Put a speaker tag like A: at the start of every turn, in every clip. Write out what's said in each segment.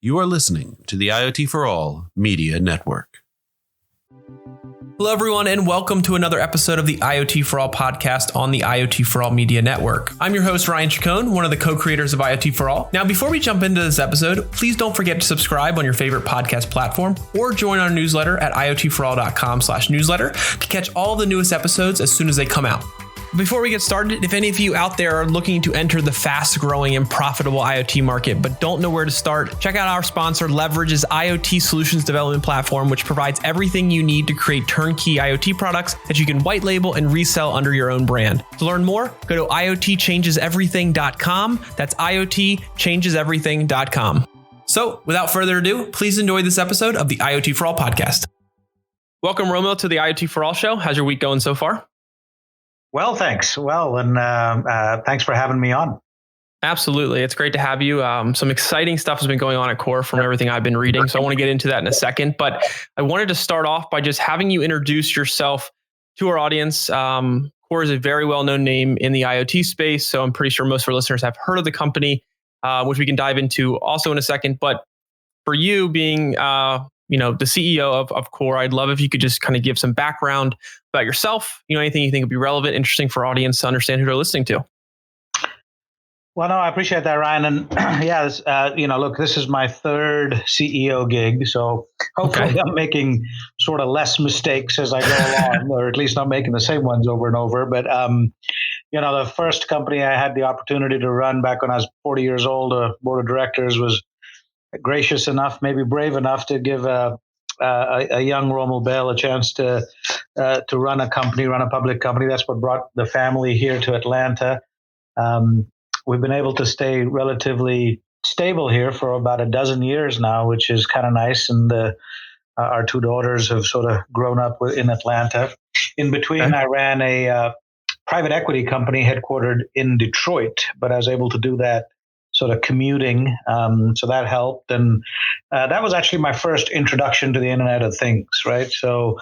A: You are listening to the IoT For All Media Network.
B: Hello, everyone, and welcome to another episode of the IoT For All podcast on the IoT For All Media Network. I'm your host, Ryan Chacon, one of the co-creators of IoT For All. Now, before we jump into this episode, please don't forget to subscribe on your favorite podcast platform or join our newsletter at iotforall.com/newsletter to catch all the newest episodes as soon as they come out. Before we get started, if any of you out there are looking to enter the fast-growing and profitable IoT market but don't know where to start, check out our sponsor, Lochbridge's IoT Solutions Development Platform, which provides everything you need to create turnkey IoT products that you can white label and resell under your own brand. To learn more, go to iotchangeseverything.com. That's iotchangeseverything.com. So, without further ado, please enjoy this episode of the IoT For All podcast. Welcome, Romil, to the IoT For All show. How's your week going so far?
C: Well, thanks. And thanks for having me on.
B: Absolutely. It's great to have you. Some exciting stuff has been going on at Core from everything I've been reading. So I want to get into that in a second. But I wanted to start off by just having you introduce yourself to our audience. Core is a very well-known name in the IoT space. So I'm pretty sure most of our listeners have heard of the company, which we can dive into also in a second. But for you being the CEO of Core, I'd love if you could just kind of give some background about yourself, anything you think would be relevant, interesting for our audience to understand who they're listening to.
C: Well, no, I appreciate that, Ryan. And look, this is my third CEO gig. So hopefully I'm making sort of less mistakes as I go along, or at least not making the same ones over and over. But, the first company I had the opportunity to run back when I was 40 years old, a board of directors was gracious enough, maybe brave enough to give a young Romil Bahl a chance to run a public company. That's what brought the family here to Atlanta. We've been able to stay relatively stable here for about a dozen years now, which is kind of nice. And our two daughters have sort of grown up in Atlanta. In between, I ran a private equity company headquartered in Detroit, but I was able to do that sort of commuting. So that helped. And that was actually my first introduction to the Internet of Things, right? So,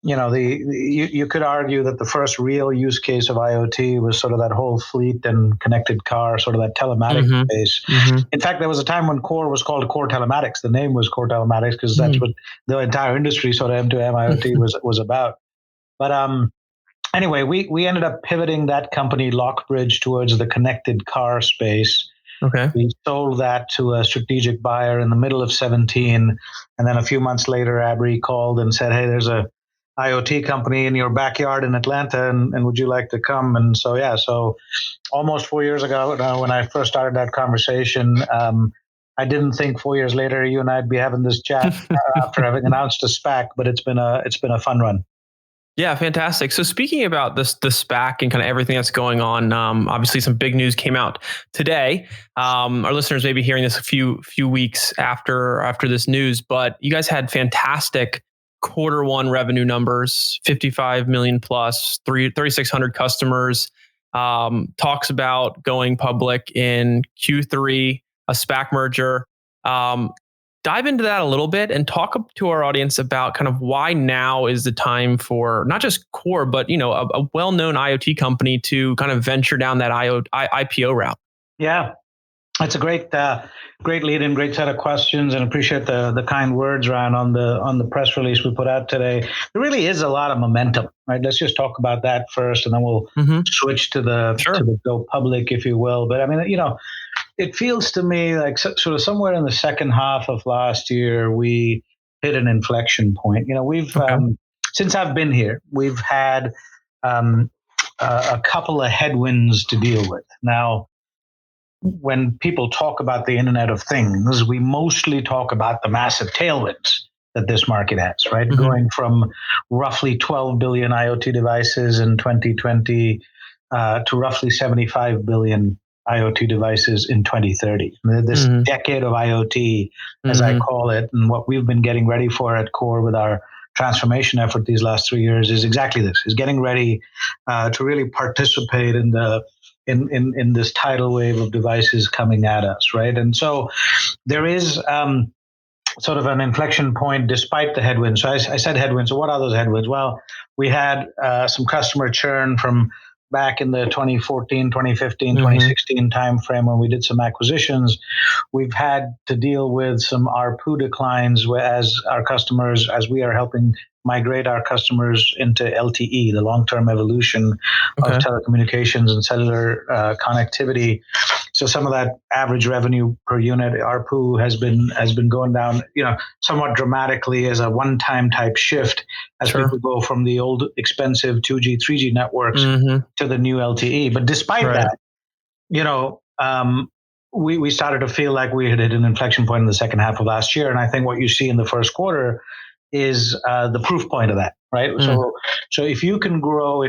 C: you could argue that the first real use case of IoT was sort of that whole fleet and connected car, sort of that telematics space. In fact, there was a time when Core was called Core Telematics. The name was Core Telematics because that's what the entire industry, sort of M2M IoT was about. But anyway, we ended up pivoting that company, Lochbridge, towards the connected car space.
B: Okay.
C: We sold that to a strategic buyer in the middle of 2017. And then a few months later, Abri called and said, hey, there's a IoT company in your backyard in Atlanta, and would you like to come? And so almost 4 years ago, when I first started that conversation, I didn't think 4 years later you and I'd be having this chat after having announced a SPAC, but it's been a fun run.
B: Yeah, fantastic. So speaking about the SPAC and kind of everything that's going on, obviously some big news came out today. Our listeners may be hearing this a few weeks after this news, but you guys had fantastic quarter one revenue numbers, 55 million plus, 3,600 customers, talks about going public in Q3, a SPAC merger. Dive into that a little bit and talk to our audience about kind of why now is the time for not just Core, but a well-known IoT company to kind of venture down that IPO route.
C: Yeah, it's a great lead and great set of questions, and appreciate the kind words, Ryan, on the press release we put out today. There really is a lot of momentum, right? Let's just talk about that first, and then we'll switch to the go public, if you will. But I mean, it feels to me like sort of somewhere in the second half of last year, we hit an inflection point. We've since I've been here, we've had a couple of headwinds to deal with. Now, when people talk about the Internet of Things, we mostly talk about the massive tailwinds that this market has, right? Going from roughly 12 billion IoT devices in 2020 to roughly 75 billion IoT devices in 2030. This decade of IoT, as I call it, and what we've been getting ready for at Core with our transformation effort these last 3 years is exactly this: is getting ready to really participate in this tidal wave of devices coming at us, right? And so there is sort of an inflection point despite the headwinds. So I said headwinds. So what are those headwinds? Well, we had some customer churn from back in the 2014, 2015, 2016 timeframe when we did some acquisitions, we've had to deal with some ARPU declines as we are helping migrate our customers into LTE, the long-term evolution of telecommunications and cellular connectivity. So some of that average revenue per unit, ARPU, has been going down, somewhat dramatically as a one-time type shift as people go from the old expensive 2G, 3G networks to the new LTE. But despite that, we started to feel like we had hit an inflection point in the second half of last year. And I think what you see in the first quarter is the proof point of that, right? So if we can grow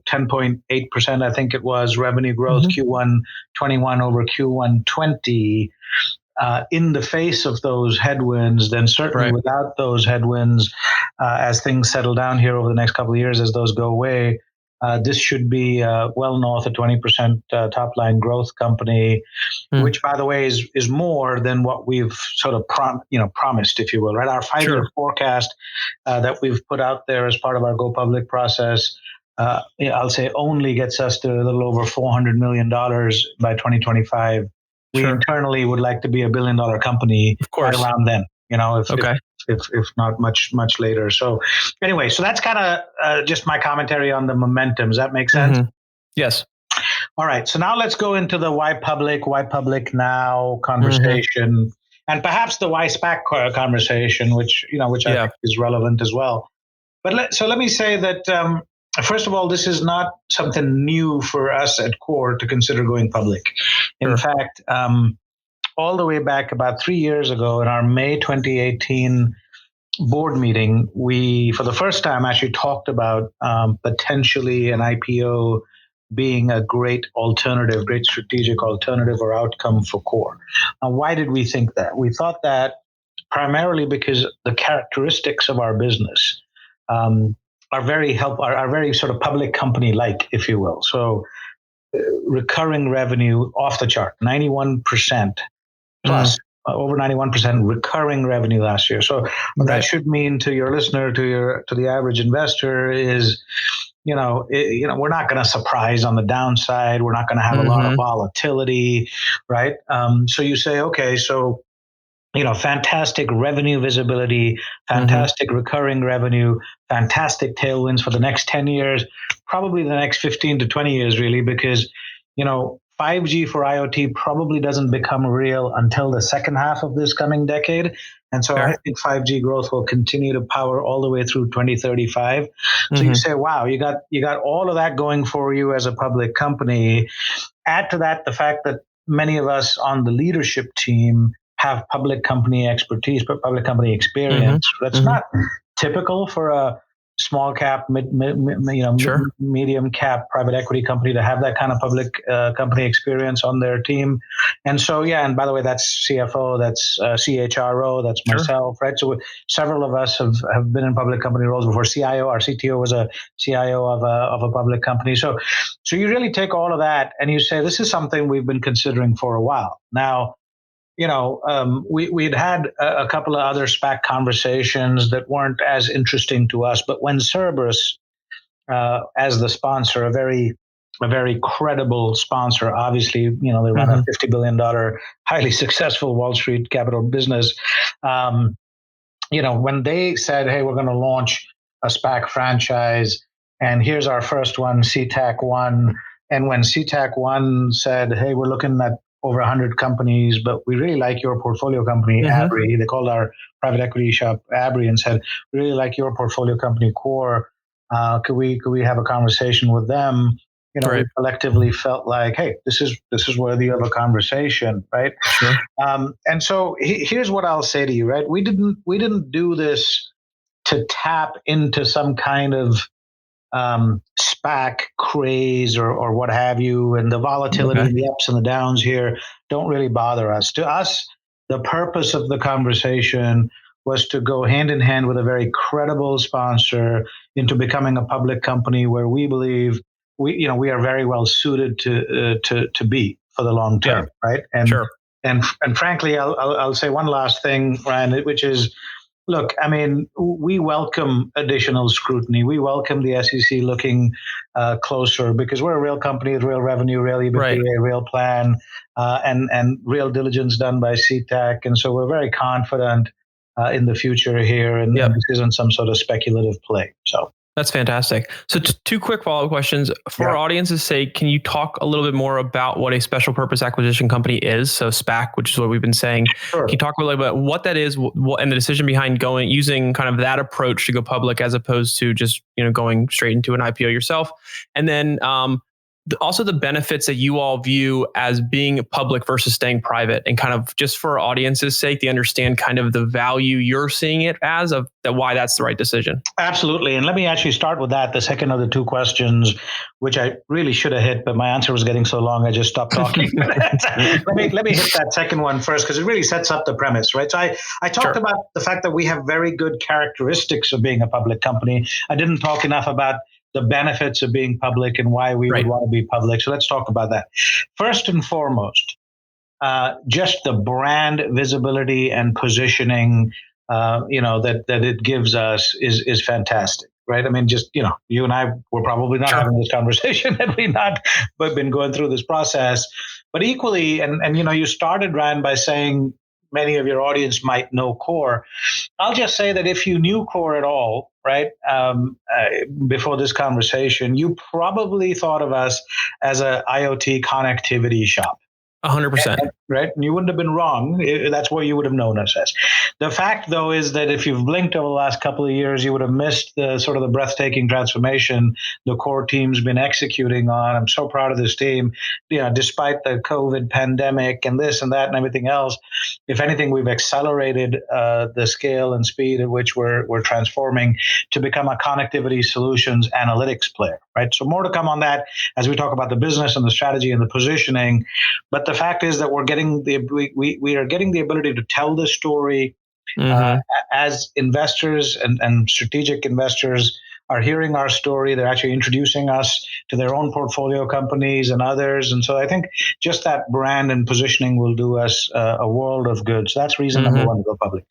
C: 10.8%, I think it was revenue growth Q1 21 over Q1 20, in the face of those headwinds, then certainly without those headwinds, as things settle down here over the next couple of years, as those go away, this should be well north of 20% top line growth company, which, by the way, is more than what we've sort of promised, if you will, right? Our 5-year forecast that we've put out there as part of our go public process, I'll say only gets us to a little over $400 million by 2025. We internally would like to be $1 billion company right around then, if not much later. So anyway, so that's kind of just my commentary on the momentum. Does that make sense?
B: Yes.
C: All right. So now let's go into the why public now conversation, and perhaps the why SPAC conversation, which I think is relevant as well. But let me say that, first of all, this is not something new for us at Core to consider going public. In fact, all the way back about 3 years ago in our May 2018 board meeting, we, for the first time, actually talked about potentially an IPO being a great strategic alternative or outcome for Core. Now, why did we think that? We thought that primarily because the characteristics of our business are very sort of public company-like, if you will. So recurring revenue off the chart, 91% plus, over 91% recurring revenue last year. So what that should mean to your listener, to the average investor is, we're not going to surprise on the downside. We're not going to have a lot of volatility, right? So you say, okay, so fantastic revenue visibility, fantastic recurring revenue, fantastic tailwinds for the next 10 years, probably the next 15 to 20 years, really, because, 5G for IoT probably doesn't become real until the second half of this coming decade. And so I think 5G growth will continue to power all the way through 2035. So you say, wow, you got all of that going for you as a public company. Add to that the fact that many of us on the leadership team have public company expertise, but public company experience. That's not typical for a small cap, medium cap private equity company to have that kind of public company experience on their team. And so, and by the way, that's CFO, that's CHRO, that's myself, right? So several of us have been in public company roles before. CIO, our CTO was a CIO of a public company. So you really take all of that and you say, this is something we've been considering for a while. Now, we'd had a couple of other SPAC conversations that weren't as interesting to us, but when Cerberus, as the sponsor, a very credible sponsor, obviously, they run a $50 billion, highly successful Wall Street capital business. When they said, hey, we're going to launch a SPAC franchise, and here's our first one, CTAC 1. And when CTAC 1 said, hey, we're looking at over 100 companies, but we really like your portfolio company, Abri. They called our private equity shop Abri and said, we really like your portfolio company, Core. Could we have a conversation with them? We collectively felt like, hey, this is worthy of a conversation, right? Sure. And so here's what I'll say to you, right? We didn't do this to tap into some kind of SPAC craze or what have you, and the volatility and the ups and the downs here don't really bother us. To us, the purpose of the conversation was to go hand in hand with a very credible sponsor into becoming a public company where we believe we are very well suited to be for the long term, right? And frankly, I'll say one last thing, Ryan, which is, look, I mean, we welcome additional scrutiny. We welcome the SEC looking closer because we're a real company with real revenue, real EBITDA, real plan, and real diligence done by CTAC. And so we're very confident in the future here, and this isn't some sort of speculative play. So.
B: That's fantastic. So two quick follow-up questions. For our audience's sake, can you talk a little bit more about what a special purpose acquisition company is? So SPAC, which is what we've been saying. Sure. Can you talk a little bit about what that is and the decision behind using kind of that approach to go public as opposed to just, going straight into an IPO yourself? And then also the benefits that you all view as being public versus staying private, and kind of just for our audience's sake, they understand kind of the value you're seeing it as of that, why that's the right decision. Absolutely.
C: And let me actually start with that, the second of the two questions, which I really should have hit, but my answer was getting so long, I just stopped talking. let me hit that second one first, because it really sets up the premise, right? So I talked about the fact that we have very good characteristics of being a public company. I didn't talk enough about the benefits of being public and why we would want to be public. So let's talk about that. First and foremost, just the brand visibility and positioning, that it gives us is fantastic, right? I mean, just, you and I were probably not having this conversation had we not been going through this process. But equally, and you started, Ryan, by saying many of your audience might know Core. I'll just say that if you knew Core at all, right, before this conversation, you probably thought of us as a IoT connectivity shop.
B: 100%.
C: Right? And you wouldn't have been wrong. That's what you would have known us as. The fact, though, is that if you've blinked over the last couple of years, you would have missed the sort of the breathtaking transformation the Core team's been executing on. I'm so proud of this team. Despite the COVID pandemic and this and that and everything else, if anything, we've accelerated the scale and speed at which we're transforming to become a connectivity solutions analytics player. Right? So more to come on that as we talk about the business and the strategy and the positioning. But the fact is that we are getting the ability to tell the story as investors and strategic investors are hearing our story. They're actually introducing us to their own portfolio companies and others. And so I think just that brand and positioning will do us a world of good. So that's reason number one to go public.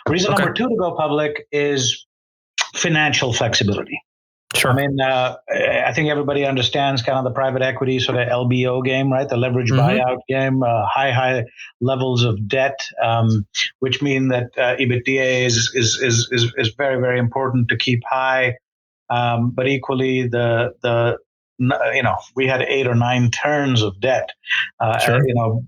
C: Reason number two to go public is financial flexibility. Sure. I mean, I think everybody understands kind of the private equity sort of LBO game, right? The leverage buyout game, high levels of debt, which mean that EBITDA is very, very important to keep high. But equally, we had 8 or 9 turns of debt,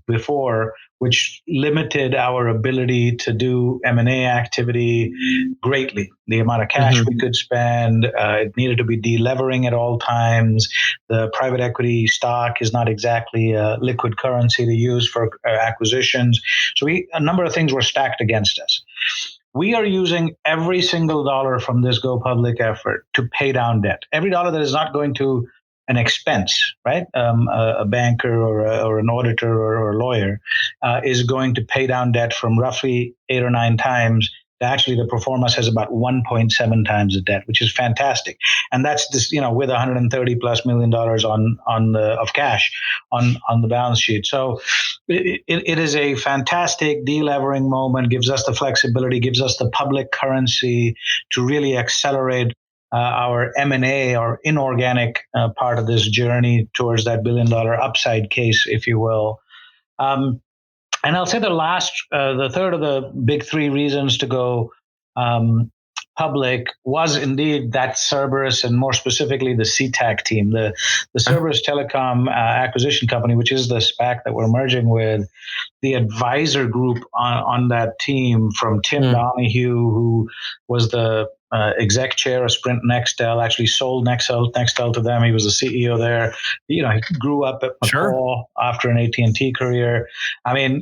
C: before, which limited our ability to do M&A activity greatly. The amount of cash we could spend, it needed to be delevering at all times. The private equity stock is not exactly a liquid currency to use for acquisitions. So a number of things were stacked against us. We are using every single dollar from this go public effort to pay down debt. Every dollar that is not going to an expense, right? A banker or an auditor or a lawyer is going to pay down debt from roughly 8 or 9 times. Actually, the pro forma has about 1.7 times the debt, which is fantastic. And that's this, with $130+ million of cash on the balance sheet. So it is a fantastic delevering moment, gives us the flexibility, gives us the public currency to really accelerate our M&A or inorganic part of this journey towards that $1 billion upside case, if you will. And I'll say the third of the big 3 reasons to go public was indeed that Cerberus, and more specifically the CTAC team, the Cerberus Telecom acquisition company, which is the SPAC that we're merging with. The advisor group on that team, from Tim Donahue, who was the exec chair of Sprint Nextel, actually sold Nextel to them. He was the CEO there. He grew up at McCall after an AT&T career. I mean,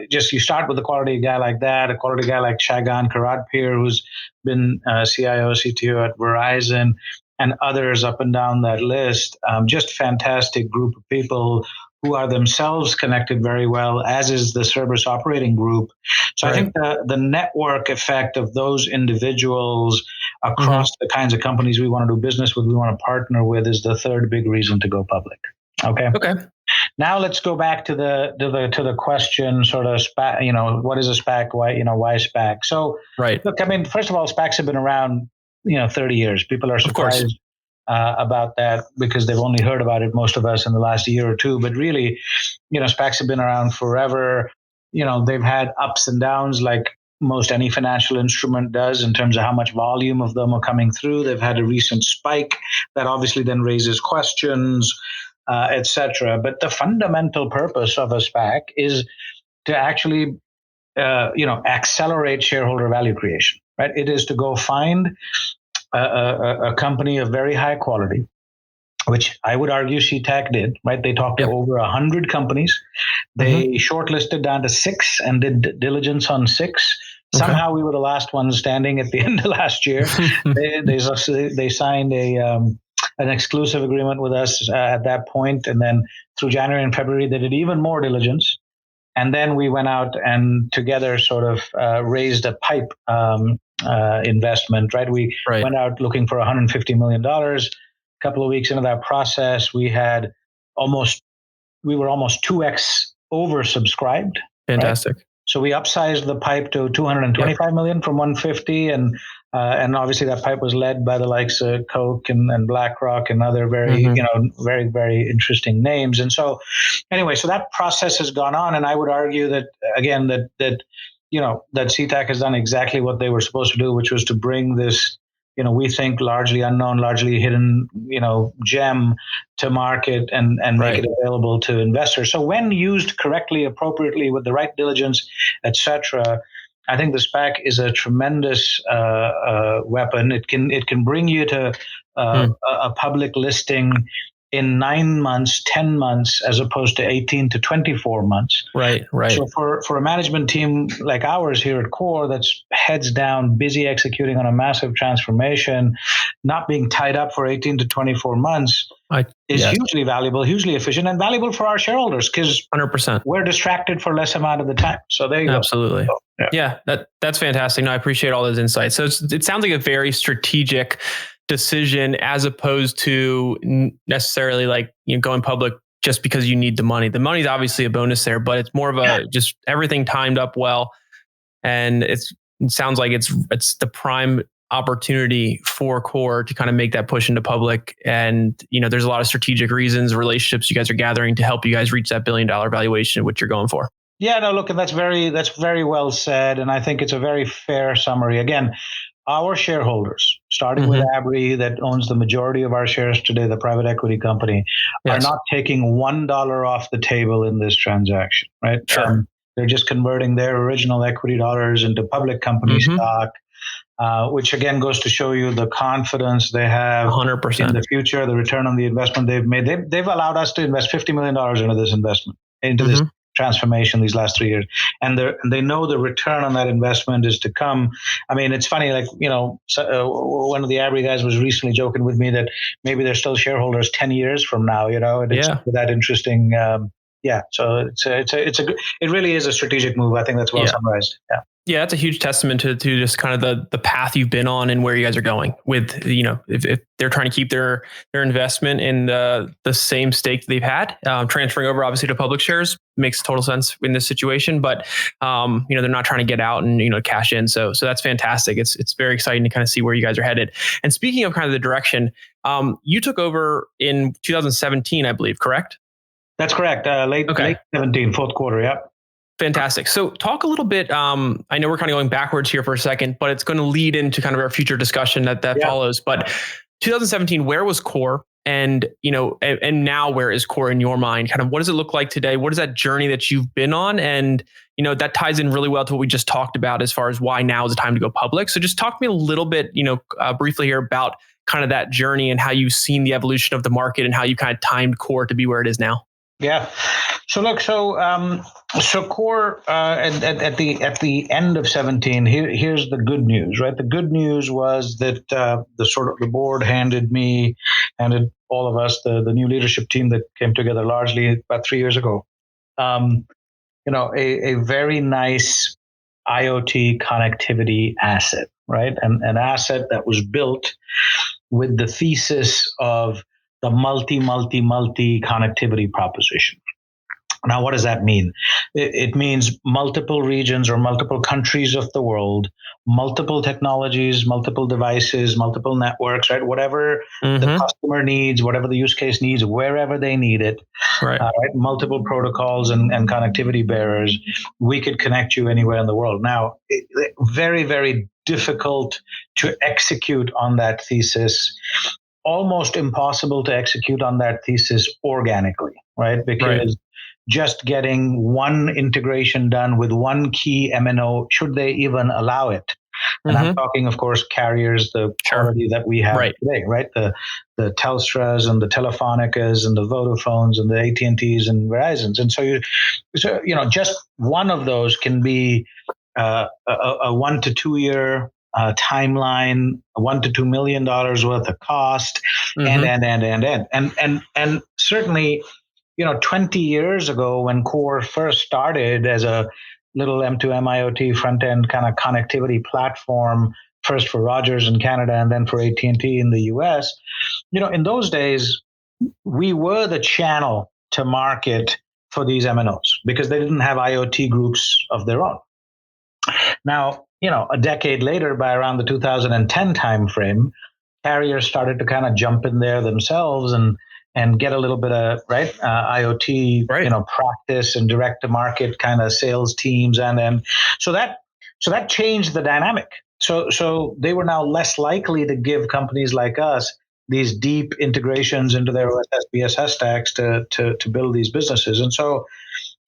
C: just you start with a quality guy like that, a quality guy like Shagan Karatpir, who's been CIO, CTO at Verizon, and others up and down that list. Just fantastic group of people who are themselves connected very well, as is the Cerberus operating group. So I think the network effect of those individuals across the kinds of companies we want to do business with, we want to partner with, is the third big reason to go public. Okay. Now let's go back to the question, sort of SPAC. What is a SPAC? Why SPAC? So,
B: right.
C: Look, I mean, first of all, SPACs have been around 30 years. People are surprised about that because they've only heard about it, most of us, in the last year or two. But really, SPACs have been around forever. They've had ups and downs like most any financial instrument does in terms of how much volume of them are coming through. They've had a recent spike that obviously then raises questions, etc. But the fundamental purpose of a SPAC is to actually, accelerate shareholder value creation. Right? It is to go find a company of very high quality, which I would argue CTAC did. Right? They talked to over 100 companies. They shortlisted down to 6 and did diligence on 6. Somehow we were the last ones standing at the end of last year. They signed an exclusive agreement with us at that point, and then through January and February they did even more diligence. And then we went out and together sort of raised a PIPE investment. Right? We went out looking for $150 million. A couple of weeks into that process, we were almost 2x oversubscribed.
B: Fantastic.
C: Right? So we upsized the PIPE to $225 million from $150, and obviously that PIPE was led by the likes of Coke and BlackRock and other very very, very interesting names. And so anyway, so that process has gone on, and I would argue that again that CTAC has done exactly what they were supposed to do, which was to bring this we think largely unknown, largely hidden, gem to market and make it available to investors. So when used correctly, appropriately, with the right diligence, etc., I think the SPAC is a tremendous weapon. It can bring you to a public listing in 9 months, 10 months, as opposed to 18 to 24 months.
B: Right.
C: So for a management team like ours here at Core, that's heads down, busy executing on a massive transformation, not being tied up for 18 to 24 months is hugely valuable, hugely efficient, and valuable for our shareholders because
B: 100%.
C: We're distracted for less amount of the time. So there you go.
B: Absolutely. Yeah, that's fantastic. No, I appreciate all those insights. So it sounds like a very strategic decision as opposed to necessarily like going public just because you need the money. The money's obviously a bonus there, but it's more of a just everything timed up well. And it sounds like it's the prime opportunity for Core to kind of make that push into public. And there's a lot of strategic reasons, relationships you guys are gathering to help you guys reach that $1 billion valuation, which you're going for.
C: Yeah, no, look, and that's very well said. And I think it's a very fair summary. Again, our shareholders, starting with Abry, that owns the majority of our shares today, the private equity company, are not taking $1 off the table in this transaction, right?
B: Sure.
C: They're just converting their original equity dollars into public company stock, which again goes to show you the confidence they have
B: 100%
C: in the future, the return on the investment they've made. They've allowed us to invest $50 million into this investment, into this transformation these last 3 years, and they know the return on that investment is to come. I mean, it's funny, like one of the Abry guys was recently joking with me that maybe they're still shareholders 10 years from now, and it's that interesting. So it really is a strategic move. I think that's well summarized.
B: Yeah, that's a huge testament to just kind of the path you've been on and where you guys are going with, if they're trying to keep their investment in the same stake that they've had, transferring over obviously to public shares makes total sense in this situation, but they're not trying to get out and, cash in. So that's fantastic. It's very exciting to kind of see where you guys are headed. And speaking of kind of the direction, you took over in 2017, I believe, correct?
C: That's correct. Late 17, fourth quarter. Yep.
B: Fantastic. So talk a little bit, I know we're kind of going backwards here for a second, but it's going to lead into kind of our future discussion that follows. But 2017, where was Core? And, and now where is Core in your mind? Kind of what does it look like today? What is that journey that you've been on? And, that ties in really well to what we just talked about as far as why now is the time to go public. So just talk to me a little bit, briefly here about kind of that journey and how you've seen the evolution of the market and how you kind of timed Core to be where it is now.
C: Yeah. So look, so Core at the end of 17. Here's the good news, right? The good news was that the board handed all of us, the new leadership team that came together largely about 3 years ago, a very nice IoT connectivity asset, right? And an asset that was built with the thesis of the multi connectivity proposition, Now, what does that mean? It means multiple regions or multiple countries of the world, multiple technologies, multiple devices, multiple networks, right? Whatever the customer needs, whatever the use case needs, wherever they need it,
B: right?
C: Multiple protocols and connectivity bearers, we could connect you anywhere in the world. Now, very, very difficult to execute on that thesis, almost impossible to execute on that thesis organically, right? Because just getting one integration done with one key MNO, should they even allow it? And I'm talking, of course, carriers, the quality that we have today, right? The Telstras and the Telefonicas and the Vodafones and the AT&Ts and Verizons. And so just one of those can be a 1 to 2 year timeline, $1 to $2 million worth of cost, and certainly, 20 years ago when Core first started as a little M2M IoT front end kind of connectivity platform, first for Rogers in Canada and then for AT&T in the US, in those days we were the channel to market for these MNOs because they didn't have IoT groups of their own. Now, a decade later, by around the 2010 timeframe, carriers started to kind of jump in there themselves and get a little bit of IoT, practice and direct to market kind of sales teams, and so that changed the dynamic. So they were now less likely to give companies like us these deep integrations into their OSS BSS stacks to build these businesses, and so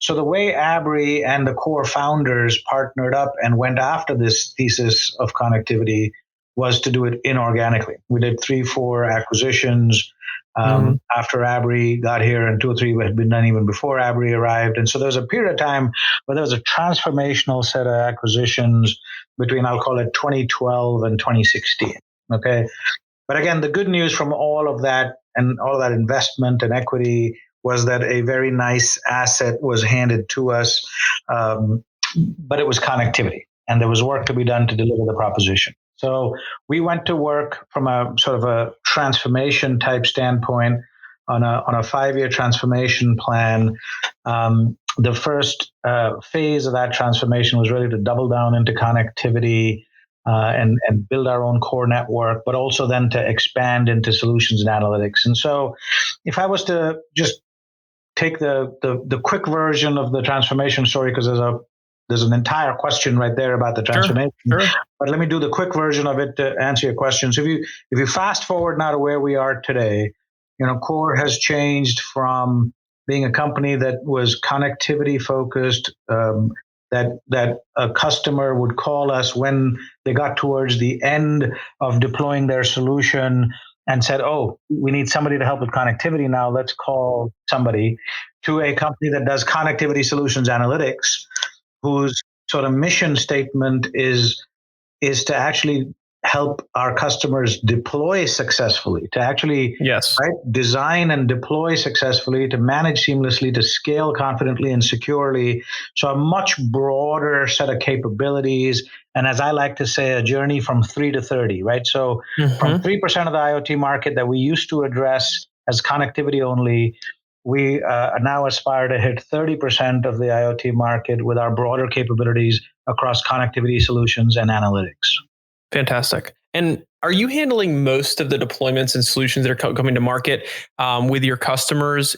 C: the way Abry and the Core founders partnered up and went after this thesis of connectivity was to do it inorganically. We did 3-4 acquisitions after Abry got here, and 2 or 3 had been done even before Abry arrived. And so there was a period of time where there was a transformational set of acquisitions between, I'll call it 2012 and 2016. Okay. But again, the good news from all of that and all of that investment and equity was that a very nice asset was handed to us, but it was connectivity, and there was work to be done to deliver the proposition. So we went to work from a sort of a transformation type standpoint on a 5-year transformation plan. The first phase of that transformation was really to double down into connectivity and build our own core network, but also then to expand into solutions and analytics. And so if I was to just take the quick version of the transformation story, because there's an entire question right there about the transformation. Sure. But let me do the quick version of it to answer your question. So if you fast forward now to where we are today, Core has changed from being a company that was connectivity focused, that a customer would call us when they got towards the end of deploying their solution and said, oh, we need somebody to help with connectivity now, let's call somebody, to a company that does connectivity solutions analytics, whose sort of mission statement is to actually help our customers deploy successfully, to actually design and deploy successfully, to manage seamlessly, to scale confidently and securely. So a much broader set of capabilities. And as I like to say, a journey from 3 to 30, right? So from 3% of the IoT market that we used to address as connectivity only, we now aspire to hit 30% of the IoT market with our broader capabilities across connectivity solutions and analytics.
B: Fantastic. And are you handling most of the deployments and solutions that are coming to market with your customers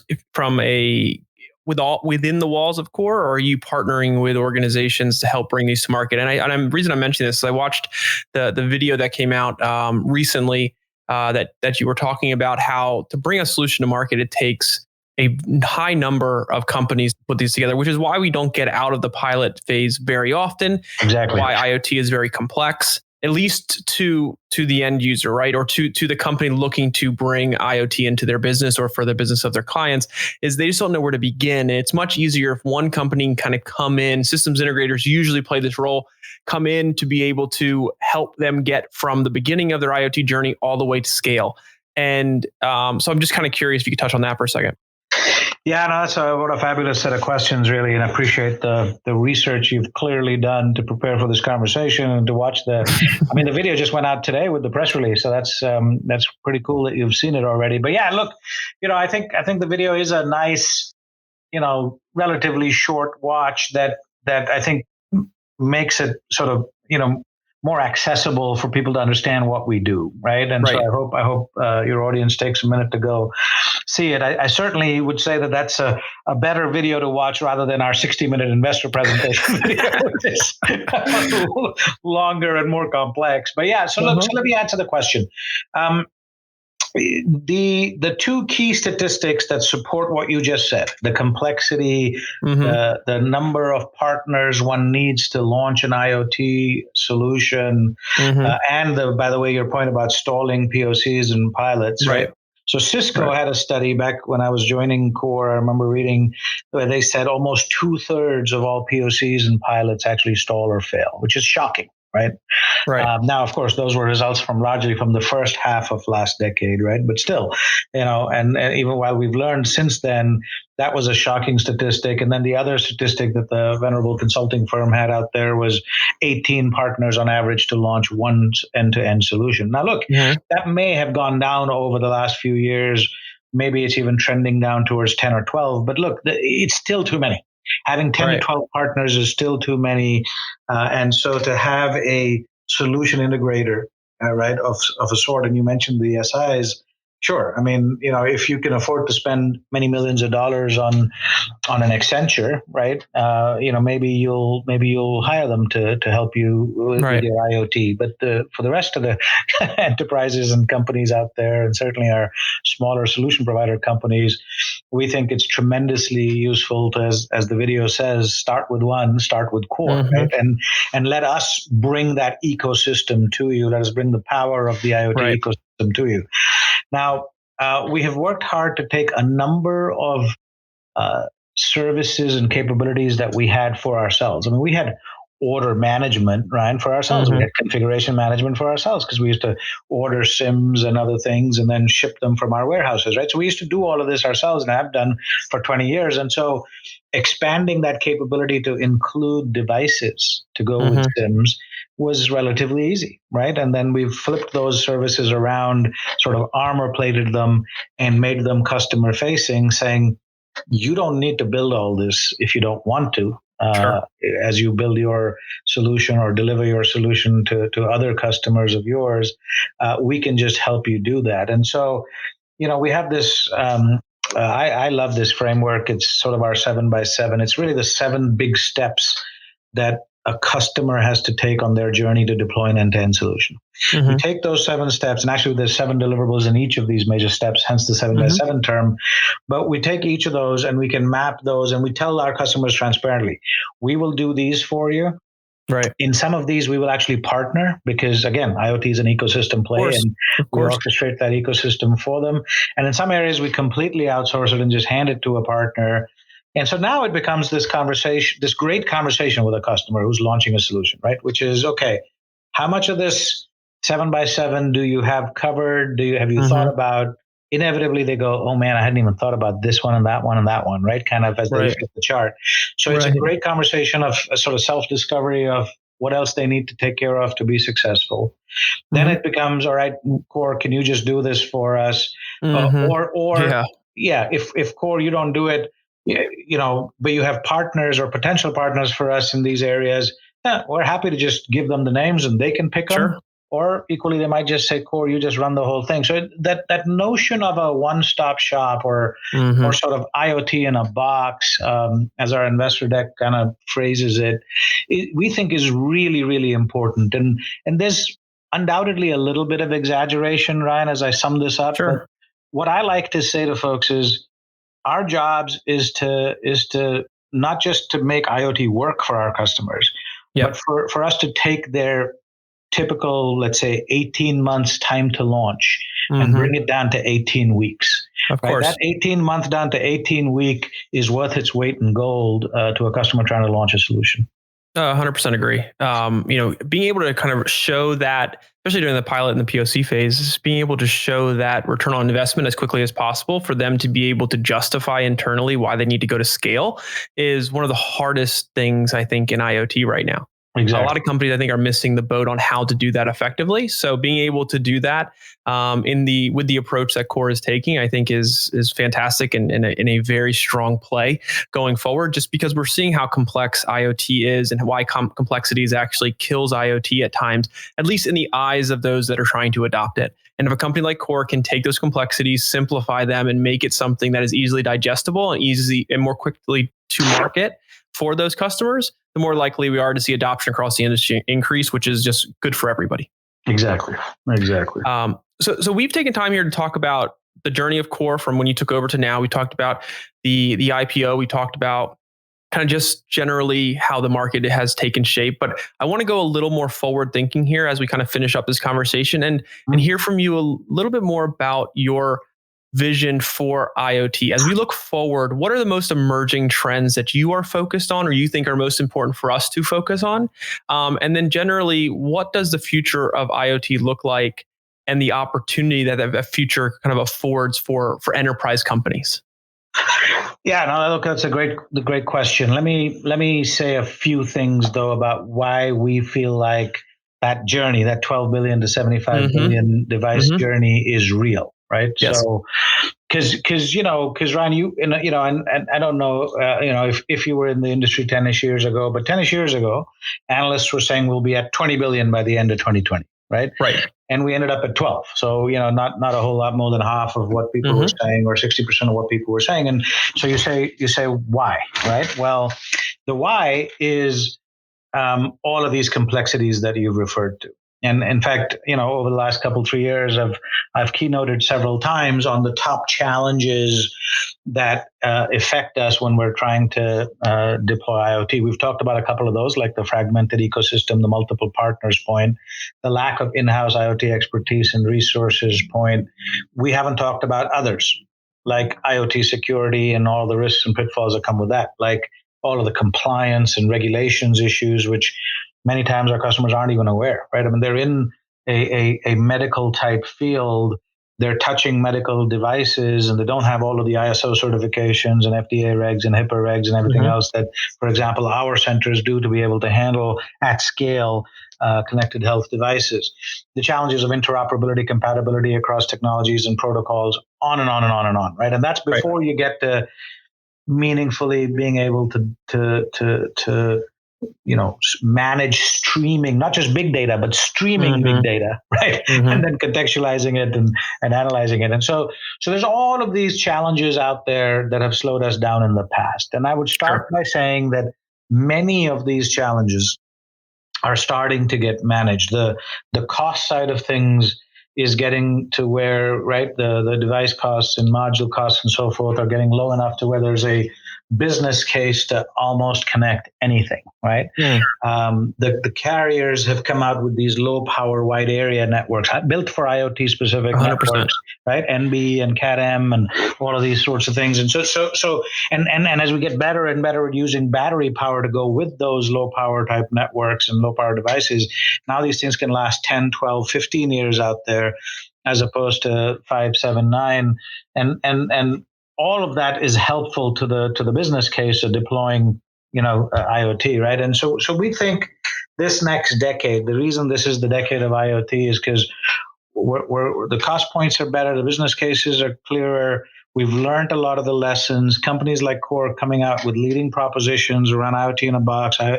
B: within the walls of Core, or are you partnering with organizations to help bring these to market? And the reason I'm mentioning this is I watched the video that came out recently that you were talking about how to bring a solution to market, it takes a high number of companies to put these together, which is why we don't get out of the pilot phase very often.
C: Exactly.
B: Why IoT is very complex, at least to the end user, right? Or to the company looking to bring IoT into their business or for the business of their clients, is they just don't know where to begin. And it's much easier if one company can kind of come in. Systems integrators usually play this role, come in to be able to help them get from the beginning of their IoT journey all the way to scale. And so I'm just kind of curious if you could touch on that for a second.
C: Yeah, no, that's what a fabulous set of questions, really, and I appreciate the research you've clearly done to prepare for this conversation and to watch the video just went out today with the press release, so that's pretty cool that you've seen it already. But yeah, look, I think the video is a nice relatively short watch that I think makes it sort of, more accessible for people to understand what we do, right? And so I hope your audience takes a minute to go see it. I certainly would say that that's a better video to watch rather than our 60-minute investor presentation video, which is longer and more complex. But yeah, so look, so let me answer the question. The two key statistics that support what you just said, the complexity, the number of partners one needs to launch an IoT solution, and by the way, your point about stalling POCs and pilots, right? So Cisco had a study back when I was joining Core. I remember reading where they said almost 2/3 of all POCs and pilots actually stall or fail, which is shocking. Right. Now, of course, those were results largely from the first half of last decade, right? But still, and even while we've learned since then, that was a shocking statistic. And then the other statistic that the venerable consulting firm had out there was 18 partners on average to launch one end-to-end solution. Now, look, that may have gone down over the last few years. Maybe it's even trending down towards 10 or 12. But look, it's still too many. Having 10 to 12 partners is still too many. And so to have a solution integrator, of a sort, and you mentioned the SIs, sure. I mean, if you can afford to spend many millions of dollars on an Accenture, right? Maybe you'll hire them to help you with your IoT. But for the rest of the enterprises and companies out there, and certainly our smaller solution provider companies, we think it's tremendously useful to, as the video says, start with core, right? And let us bring that ecosystem to you. Let us bring the power of the IoT ecosystem to you. Now, we have worked hard to take a number of services and capabilities that we had for ourselves. I mean, we had order management, Ryan, for ourselves. We had configuration management for ourselves because we used to order SIMs and other things and then ship them from our warehouses, right? So we used to do all of this ourselves and have done for 20 years. And so expanding that capability to include devices to go with SIMs was relatively easy, right? And then we've flipped those services around, sort of armor plated them and made them customer facing, saying, you don't need to build all this if you don't want to. As you build your solution or deliver your solution to other customers of yours, we can just help you do that. And so, we have this, I love this framework. It's sort of our 7x7. It's really the 7 big steps that a customer has to take on their journey to deploy an end-to-end solution. We take those 7 steps, and actually there's 7 deliverables in each of these major steps, hence the 7x7 term. But we take each of those and we can map those, and we tell our customers transparently, we will do these for you. Right. In some of these, we will actually partner because, again, IoT is an ecosystem play, and we orchestrate that ecosystem for them. And in some areas, we completely outsource it and just hand it to a partner. And so now it becomes this great conversation with a customer who's launching a solution, right? Which is, okay, how much of this 7x7 do you have covered? Have you thought about? Inevitably, they go, oh man, I hadn't even thought about this one and that one and that one, right? Kind of as they look at the chart. So it's a great conversation of a sort of self-discovery of what else they need to take care of to be successful. Then it becomes, all right, Core, can you just do this for us? If Core, you don't do it, but you have partners or potential partners for us in these areas, we're happy to just give them the names and they can pick them. Or equally, they might just say, Core, you just run the whole thing. So that notion of a one-stop shop or sort of IoT in a box, as our investor deck kind of phrases it, we think is really, really important. And there's undoubtedly a little bit of exaggeration, Ryan, as I sum this up. But what I like to say to folks is, our jobs is to not just to make IoT work for our customers, but for us to take their typical, let's say, 18 months time to launch and bring it down to 18 weeks. Of course. That 18-month down to 18-week is worth its weight in gold to a customer trying to launch a solution.
B: 100% agree. Being able to kind of show that, especially during the pilot and the POC phase, being able to show that return on investment as quickly as possible for them to be able to justify internally why they need to go to scale is one of the hardest things, I think, in IoT right now.
C: Exactly.
B: A lot of companies, I think, are missing the boat on how to do that effectively. So being able to do that with the approach that Core is taking, I think is fantastic and in a very strong play going forward. Just because we're seeing how complex IoT is and why complexities actually kills IoT at times, at least in the eyes of those that are trying to adopt it. And if a company like Core can take those complexities, simplify them, and make it something that is easily digestible and easy and more quickly to market for those customers, the more likely we are to see adoption across the industry increase, which is just good for everybody.
C: Exactly.
B: So we've taken time here to talk about the journey of Core from when you took over to now. We talked about the IPO. We talked about kind of just generally how the market has taken shape. But I want to go a little more forward thinking here as we kind of finish up this conversation and hear from you a little bit more about your vision for IoT. As we look forward, what are the most emerging trends that you are focused on or you think are most important for us to focus on? And then generally, what does the future of IoT look like and the opportunity that that future kind of affords for enterprise companies?
C: Yeah, no, look, that's a great question. Let me say a few things though about why we feel like that journey, that 12 billion to 75 billion device journey is real, right?
B: Yes.
C: So, because Ryan, and I don't know, if you were in the industry 10ish years ago, but 10ish years ago, analysts were saying we'll be at 20 billion by the end of 2020, right?
B: Right.
C: And we ended up at 12. So, not a whole lot more than half of what people were saying, or 60% of what people were saying. And so you say why, right? Well, the why is all of these complexities that you've referred to. And in fact, over the last 3 years, I've keynoted several times on the top challenges that affect us when we're trying to deploy IoT. We've talked about a couple of those, like the fragmented ecosystem, the multiple partners point, the lack of in-house IoT expertise and resources point. We haven't talked about others, like IoT security and all the risks and pitfalls that come with that, like all of the compliance and regulations issues, which many times our customers aren't even aware, right? I mean, they're in a medical type field, they're touching medical devices, and they don't have all of the ISO certifications and FDA regs and HIPAA regs and everything else that, for example, our centers do to be able to handle at scale connected health devices. The challenges of interoperability, compatibility across technologies and protocols, on and on and on and on, right? And that's before you get to meaningfully being able to manage streaming, not just big data, but streaming big data, right? And then contextualizing it and analyzing it. And so there's all of these challenges out there that have slowed us down in the past. And I would start by saying that many of these challenges are starting to get managed. The cost side of things is getting to where, right, the device costs and module costs and so forth are getting low enough to where there's a business case to almost connect anything, right? The carriers have come out with these low power wide area networks built for IoT specific
B: 100%.
C: networks, right? NB and CAT-M and all of these sorts of things. And so as we get better and better at using battery power to go with those low power type networks and low power devices, now these things can last 10, 12, 15 years out there, as opposed to 5, 7, 9. And all of that is helpful to the business case of deploying, IoT, right? And so we think this next decade, the reason this is the decade of IoT is because the cost points are better, the business cases are clearer. We've learned a lot of the lessons. Companies like Core coming out with leading propositions around IoT in a box, a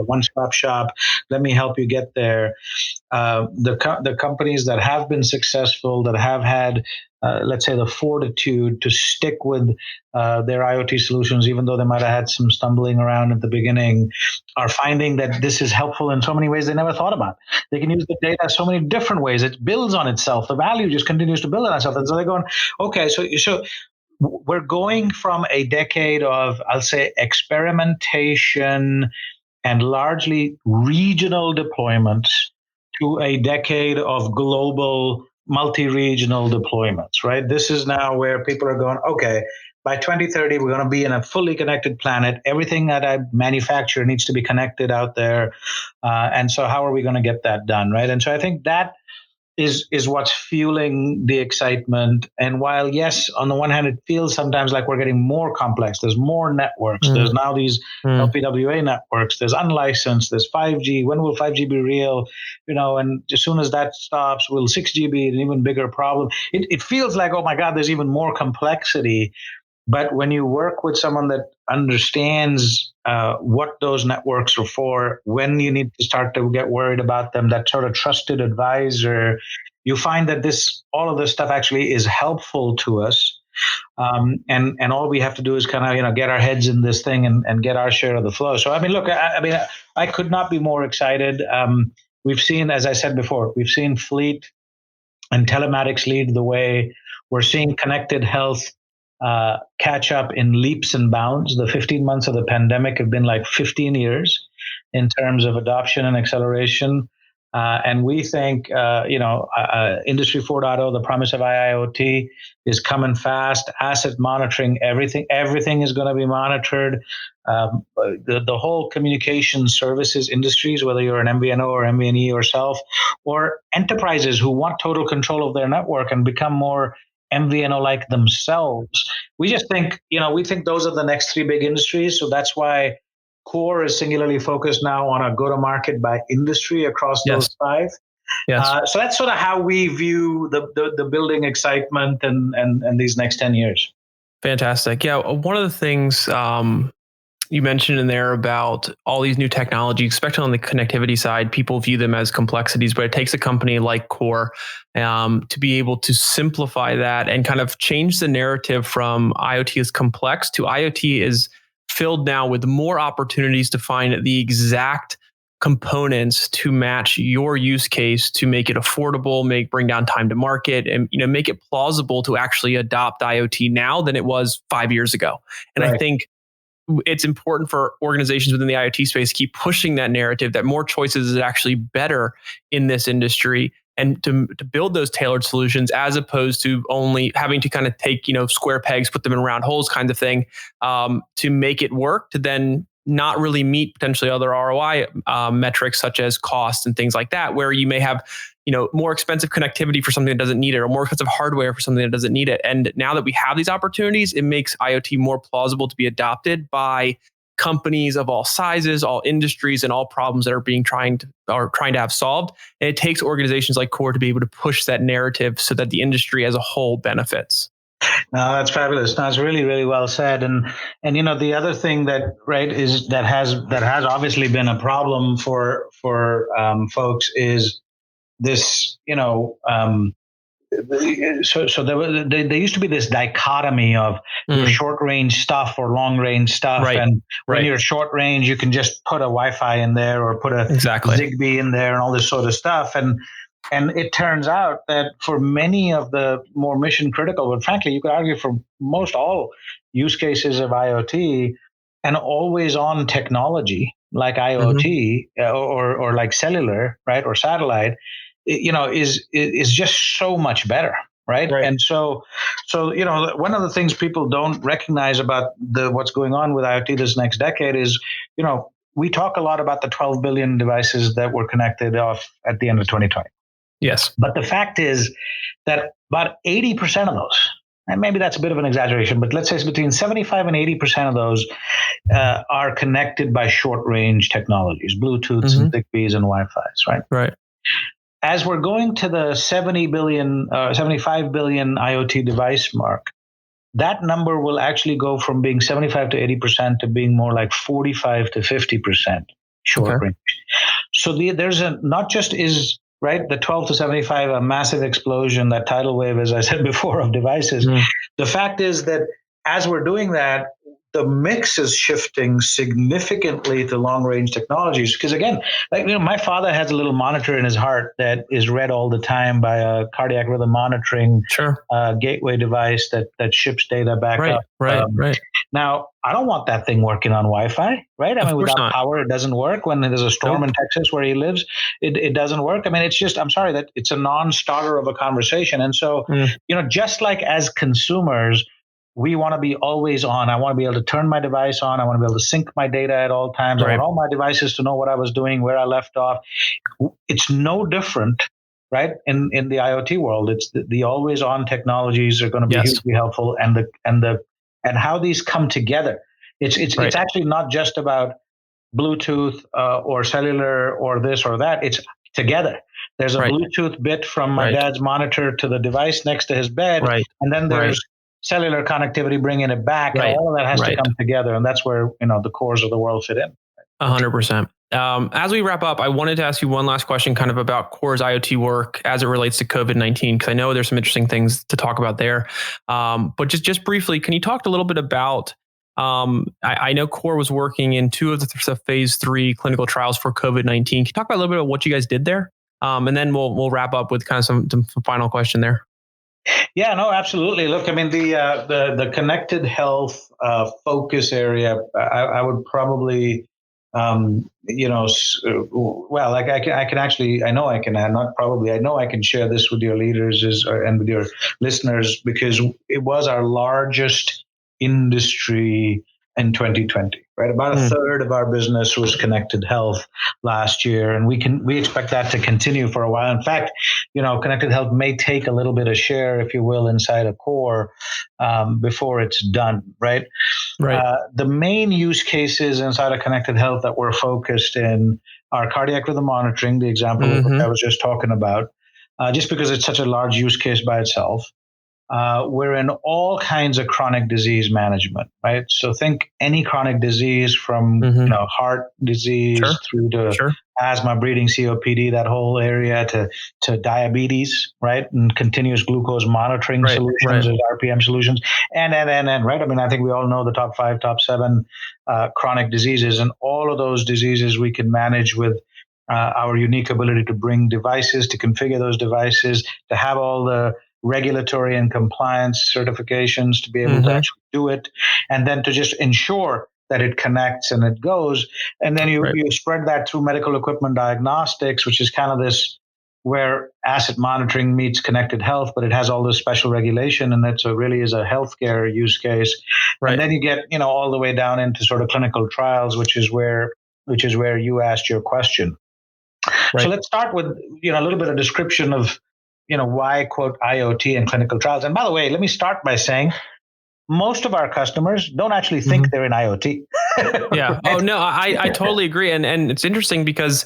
C: one-stop shop. Let me help you get there. The companies that have been successful, that have had, let's say, the fortitude to stick with their IoT solutions, even though they might have had some stumbling around at the beginning, are finding that this is helpful in so many ways they never thought about. They can use the data so many different ways. It builds on itself. The value just continues to build on itself. And so they're going, okay, so we're going from a decade of, I'll say, experimentation and largely regional deployments to a decade of global multi-regional deployments, right? This is now where people are going, okay, by 2030, we're going to be in a fully connected planet. Everything that I manufacture needs to be connected out there. And so how are we going to get that done, right? And so I think that is what's fueling the excitement. And while, yes, on the one hand, it feels sometimes like we're getting more complex. There's more networks. There's now these LPWA networks. There's unlicensed. There's 5G. When will 5G be real? And as soon as that stops, will 6G be an even bigger problem? It feels like, oh my God, there's even more complexity. But when you work with someone that understands what those networks are for, when you need to start to get worried about them, that sort of trusted advisor, you find that all of this stuff actually is helpful to us. And all we have to do is kind of, get our heads in this thing and get our share of the flow. So, I mean, look, I could not be more excited. We've seen, as I said before, we've seen fleet and telematics lead the way. We're seeing connected health catch up in leaps and bounds. The 15 months of the pandemic have been like 15 years in terms of adoption and acceleration. And we think, Industry 4.0, the promise of IoT, is coming fast. Asset monitoring, everything is going to be monitored. The whole communication services industries, whether you're an MVNO or MVNE yourself, or enterprises who want total control of their network and become more MVNO like themselves. We just think, we think those are the next three big industries. So that's why Core is singularly focused now on a go-to-market by industry across those five. Yes. So that's sort of how we view the building excitement and these next 10 years.
B: Fantastic. Yeah. One of the things you mentioned in there about all these new technologies, especially on the connectivity side, people view them as complexities, but it takes a company like Core to be able to simplify that and kind of change the narrative from IoT is complex to IoT is filled now with more opportunities to find the exact components to match your use case to make it affordable, bring down time to market, and make it plausible to actually adopt IoT now than it was 5 years ago. And I think it's important for organizations within the IoT space to keep pushing that narrative that more choices is actually better in this industry, and to build those tailored solutions as opposed to only having to kind of take, square pegs, put them in round holes kind of thing, to make it work, to then not really meet potentially other ROI metrics such as cost and things like that, where you may have, more expensive connectivity for something that doesn't need it, or more expensive hardware for something that doesn't need it. And now that we have these opportunities, it makes IoT more plausible to be adopted by companies of all sizes, all industries, and all problems that are trying to have solved. And it takes organizations like Core to be able to push that narrative so that the industry as a whole benefits.
C: No, that's fabulous. No, it's really, really well said. And the other thing that has obviously been a problem for folks is this. So there used to be this dichotomy of your short range stuff or long range stuff, and when you're short range, you can just put a Wi-Fi in there or put a Zigbee in there and all this sort of stuff. And it turns out that for many of the more mission critical, but frankly, you could argue for most all use cases of IoT, an always on technology like IoT or like cellular, right, or satellite, is just so much better. Right. And so, one of the things people don't recognize about what's going on with IoT this next decade is, we talk a lot about the 12 billion devices that were connected off at the end of 2020.
B: Yes.
C: But the fact is that about 80% of those, and maybe that's a bit of an exaggeration, but let's say it's between 75 and 80% of those are connected by short range technologies, Bluetooths and Zigbees and Wi-Fi's, right?
B: Right.
C: As we're going to the 75 billion IoT device mark, that number will actually go from being 75 to 80% to being more like 45 to 50% short range. So there's not just is the 12 to 75, a massive explosion, that tidal wave, as I said before, of devices. The fact is that as we're doing that, the mix is shifting significantly to long-range technologies. Because again, my father has a little monitor in his heart that is read all the time by a cardiac rhythm monitoring gateway device that ships data back up. Right. Now, I don't want that thing working on Wi-Fi, right? I mean, without power, it doesn't work. When there's a storm in Texas where he lives, it doesn't work. I mean, it's just, I'm sorry, that it's a non-starter of a conversation. And so, just like as consumers, we want to be always on. I want to be able to turn my device on. I want to be able to sync my data at all times. I want all my devices to know what I was doing, where I left off. It's no different right? In the IoT world, it's the always on technologies are going to be hugely helpful, and how these come together. It's actually not just about Bluetooth or cellular or this or that. It's together. There's a Bluetooth bit from my dad's monitor to the device next to his bed, and then there's cellular connectivity bringing it back, and all of that has to come together, and that's where the cores of the world fit in.
B: 100%. As we wrap up, I wanted to ask you one last question kind of about Core's IoT work as it relates to COVID-19, because I know there's some interesting things to talk about there. But just briefly, can you talk a little bit about, I know Core was working in 2 of the phase 3 clinical trials for COVID-19. Can you talk about a little bit about what you guys did there? And then we'll wrap up with kind of some final question there.
C: Yeah, no, absolutely. Look, I mean, the connected health focus area, I would probably, well, like I know I can share this with your leaders and with your listeners, because it was our largest industry in 2020, right? About a third of our business was connected health last year, and we expect that to continue for a while. In fact, connected health may take a little bit of share, if you will, inside a Core before it's done, right? The main use cases inside of connected health that we're focused in are cardiac rhythm monitoring, the example I was just talking about, just because it's such a large use case by itself. We're in all kinds of chronic disease management, right? So think any chronic disease from heart disease through to asthma, breathing, COPD, that whole area to diabetes, right? And continuous glucose monitoring solutions, RPM solutions, and right? I mean, I think we all know the top 5, top 7 chronic diseases, and all of those diseases we can manage with our unique ability to bring devices, to configure those devices, to have all the regulatory and compliance certifications to be able to actually do it, and then to just ensure that it connects and it goes. And then you spread that through medical equipment diagnostics, which is kind of this where asset monitoring meets connected health, but it has all this special regulation, and that really is a healthcare use case. And then you get all the way down into sort of clinical trials, which is where you asked your question. So let's start with a little bit of description of why, quote, IoT and clinical trials. And by the way, let me start by saying most of our customers don't actually think they're in IoT.
B: Yeah. Oh, no, I totally agree. And it's interesting because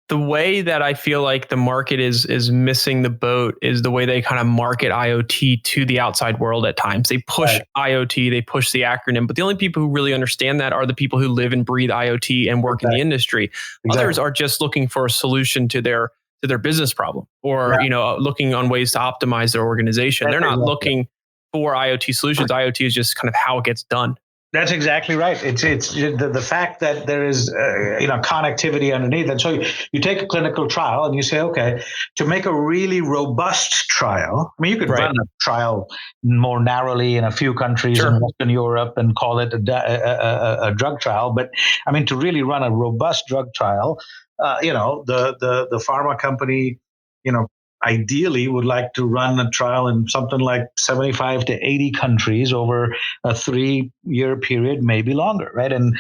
B: the way that I feel like the market is missing the boat is the way they kind of market IoT to the outside world at times. They push IoT, they push the acronym, but the only people who really understand that are the people who live and breathe IoT and work in the industry. Others are just looking for a solution to their business problem, or looking on ways to optimize their organization. They're not looking for IoT solutions. IoT is just kind of how it gets done.
C: That's exactly right. It's the fact that there is connectivity underneath. And so you take a clinical trial and you say, okay, to make a really robust trial, I mean, you could run a trial more narrowly in a few countries in Western Europe and call it a drug trial. But I mean, to really run a robust drug trial, the pharma company, ideally would like to run a trial in something like 75 to 80 countries over a 3-year period, maybe longer, right? And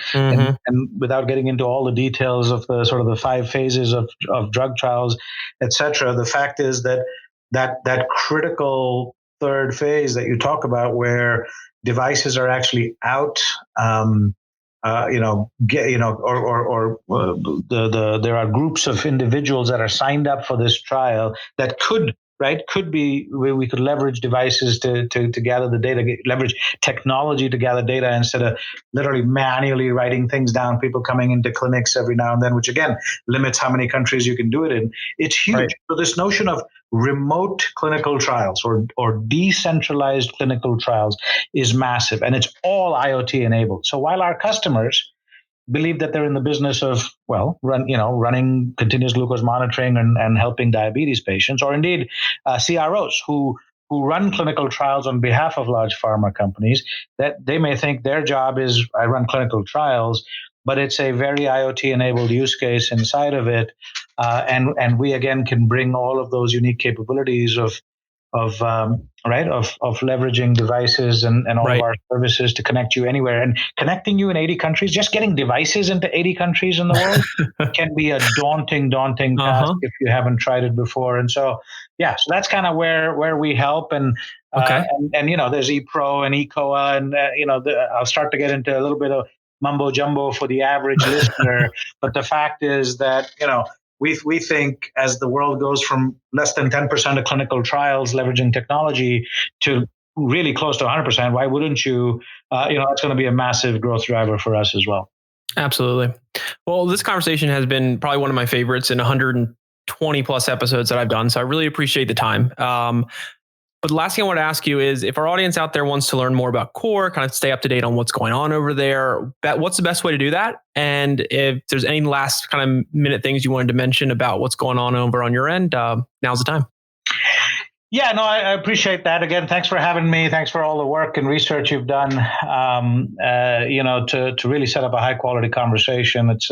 C: without getting into all the details of the sort of the 5 phases of drug trials, et cetera, the fact is that critical third phase that you talk about, where devices are actually out, there are groups of individuals that are signed up for this trial that could be where we could leverage devices to gather the data, leverage technology to gather data instead of literally manually writing things down, people coming into clinics every now and then, which again limits how many countries you can do it in. It's huge. So this notion of remote clinical trials or decentralized clinical trials is massive, and it's all IoT enabled. So while our customers believe that they're in the business of, running continuous glucose monitoring and helping diabetes patients, or indeed CROs who run clinical trials on behalf of large pharma companies, that they may think their job is, I run clinical trials, but it's a very IoT-enabled use case inside of it. And we, again, can bring all of those unique capabilities of leveraging devices and all of our services to connect you anywhere, and connecting you in 80 countries. Just getting devices into 80 countries in the world can be a daunting task if you haven't tried it before. And so that's kind of where we help. And there's ePro and eCOA, and I'll start to get into a little bit of mumbo jumbo for the average listener. But the fact is that we think as the world goes from less than 10% of clinical trials leveraging technology to really close to 100%, why wouldn't you? It's going to be a massive growth driver for us as well.
B: Absolutely. Well, this conversation has been probably one of my favorites in 120 plus episodes that I've done. So I really appreciate the time. But the last thing I want to ask you is, if our audience out there wants to learn more about Core, kind of stay up to date on what's going on over there, what's the best way to do that? And if there's any last kind of minute things you wanted to mention about what's going on over on your end, now's the time.
C: Yeah, no, I appreciate that. Again, thanks for having me. Thanks for all the work and research you've done, to really set up a high quality conversation. It's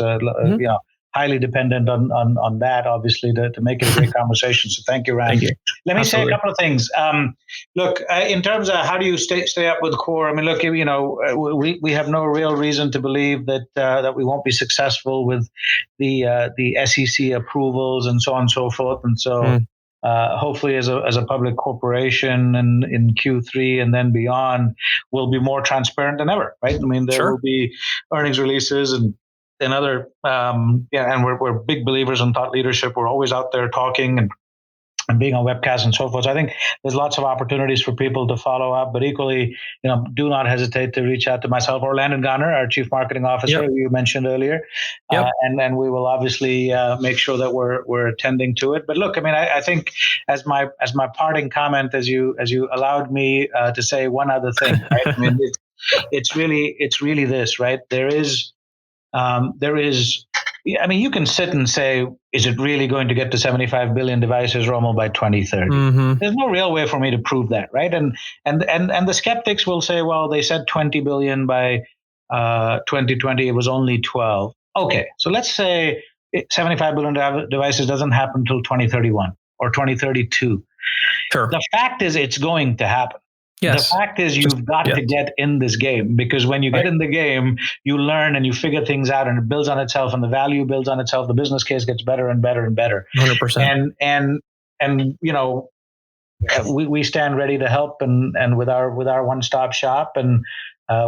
C: highly dependent on that, obviously, to make it a great conversation. So thank you, Ryan.
B: Thank you.
C: Let me say a couple of things. Look, in terms of how do you stay up with Core? I mean, look, we have no real reason to believe that we won't be successful with the SEC approvals and so on and so forth. And so hopefully as a public corporation and in Q3 and then beyond, we'll be more transparent than ever, right? I mean, there will be earnings releases and other, and we're big believers in thought leadership. We're always out there talking and being on webcasts and so forth. So I think there's lots of opportunities for people to follow up, but equally, do not hesitate to reach out to myself or Landon Garner, our Chief Marketing Officer, who you mentioned earlier. And we will obviously make sure that we're attending to it. But look, I mean, I think as my parting comment, as you allowed me to say one other thing, right? I mean, it's really this, right? There is, you can sit and say, is it really going to get to 75 billion devices, Romil, by 2030? There's no real way for me to prove that, right? And the skeptics will say, well, they said 20 billion by 2020, it was only 12. Okay, so let's say 75 billion devices doesn't happen until 2031 or 2032.
B: Sure.
C: The fact is, it's going to happen.
B: Yes.
C: The fact is, you've got to get in this game, because when you get in the game, you learn and you figure things out, and it builds on itself, and the value builds on itself. The business case gets better and better and better.
B: 100%.
C: And we stand ready to help and with our one-stop shop. And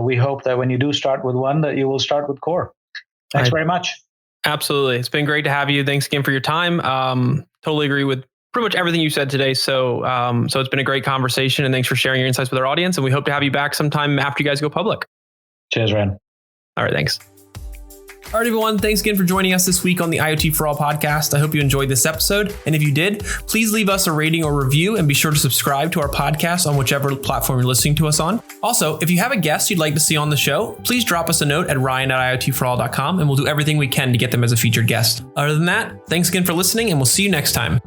C: we hope that when you do start with one, that you will start with Core. Thanks very much.
B: Absolutely. It's been great to have you. Thanks again for your time. Totally agree with pretty much everything you said today. So it's been a great conversation, and thanks for sharing your insights with our audience. And we hope to have you back sometime after you guys go public.
C: Cheers, Ryan.
B: All right. Thanks. All right, everyone. Thanks again for joining us this week on the IoT For All podcast. I hope you enjoyed this episode. And if you did, please leave us a rating or review, and be sure to subscribe to our podcast on whichever platform you're listening to us on. Also, if you have a guest you'd like to see on the show, please drop us a note at ryan@iotforall.com, and we'll do everything we can to get them as a featured guest. Other than that, thanks again for listening, and we'll see you next time.